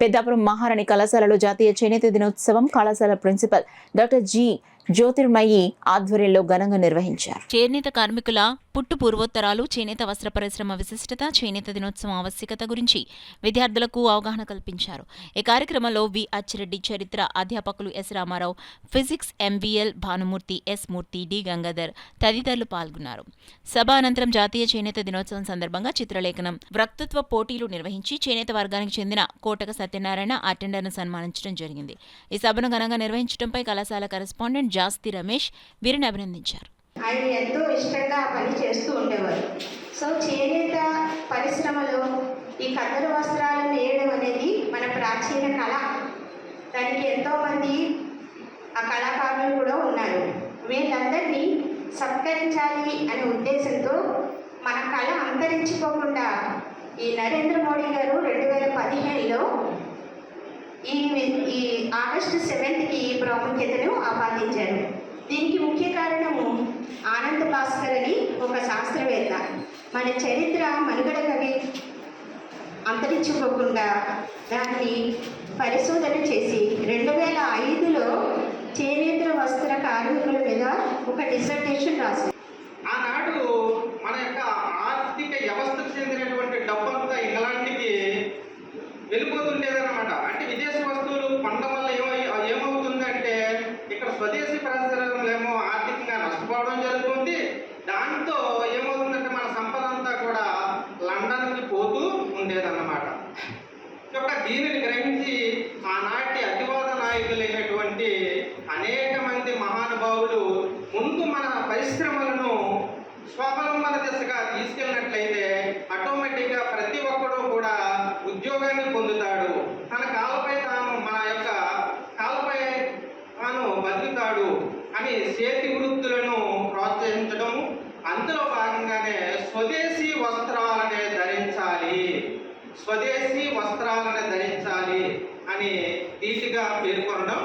పెద్దాపురం మహారాణి కళాశాలలో జాతీయ చేనేత దినోత్సవం కళాశాల ప్రిన్సిపల్ డాక్టర్ జి జ్యోతిర్మయి ఆధ్వర్యంలో ఘనంగా నిర్వహించారు. చేనేత కార్మికుల పుట్టు పూర్వోత్తరాలు, చేనేత వస్త్ర పరిశ్రమ విశిష్టత, చేనేత దినోత్సవం ఆవశ్యకత గురించి విద్యార్థులకు అవగాహన కల్పించారు. ఈ కార్యక్రమంలో వి అచ్చిరెడ్డి, చరిత్ర అధ్యాపకులు S Ramarao, physics MVL Bhanumurthy, S Murthy, D Gangadhar తదితరులు పాల్గొన్నారు. సభ అనంతరం జాతీయ చేనేత దినోత్సవం సందర్భంగా చిత్రలేఖనం, వక్తృత్వ పోటీలు నిర్వహించి చేనేత వర్గానికి చెందిన కోటక సత్యనారాయణ అటెండర్ను సన్మానించడం జరిగింది. ఈ సభను ఘనంగా నిర్వహించడంపై కళాశాల కరెస్పాండెంట్ జాస్తి రమేష్ వీరిని అభినందించారు. ఆయన ఎంతో ఇష్టంగా పని చేస్తూ ఉండేవారు. సో చేనేత పరిశ్రమలో ఈ కద్దరు వస్త్రాలను నేయడం అనేది మన ప్రాచీన కళ. దానికి ఎంతోమంది ఆ కళాకారులు కూడా ఉన్నారు. వీళ్ళందరినీ సత్కరించాలి అనే ఉద్దేశంతో మన కళ అంతరించిపోకుండా ఈ నరేంద్ర మోడీ గారు 2015లో ఈ ఆగస్టు 7కి ఈ ప్రాముఖ్యతను ఆపాదించారు. దీనికి ముఖ్య కారణము ఆనంద్ భాస్కర్ అని ఒక శాస్త్రవేత్త మన చరిత్ర మనుగడగని అంతరించుకోకుండా దాన్ని పరిశోధన చేసి 2005లో చేనేత వస్త్ర కార్మికుల మీద ఒక డిసర్టేషన్ రాశారు. ఆనాడు మన యొక్క ఆర్థిక వ్యవస్థకు చెందినటువంటి డబ్బంతా ఇంగ్లాండ్కి వెళ్ళిపోతుండేదన్నమాట. అంటే విదేశీ వస్తువులు కొనడం వల్ల ఏమవుతుందంటే ఇక్కడ స్వదేశీ పరిశ్రమలేమో ఆర్థికంగా నష్టపోవడం జరుగుతుంది. దాంతో ఏమవుతుందంటే మన సంపద అంతా కూడా లండన్కి పోతూ ఉండేదన్నమాట. దీనిని గ్రహించి ఆనాటి అతివాద నాయకులైనటువంటి అనేక మంది మహానుభావులు ముందు మన పరిశ్రమలను స్వావలంబన దిశగా తీసుకెళ్ళినట్లయితే ఆటోమేటిక్గా ప్రతి ఒక్కరూ కూడా ఉద్యోగాన్ని పొందుతాడు. తన కాళ్ళపై తాను కాళ్ళపై తాను బతుకుతాడు అని చేతి వృత్తులను ప్రోత్సహించడం, అందులో భాగంగానే స్వదేశీ వస్త్రాలనే ధరించాలి అని ధీటుగా పేర్కొనడం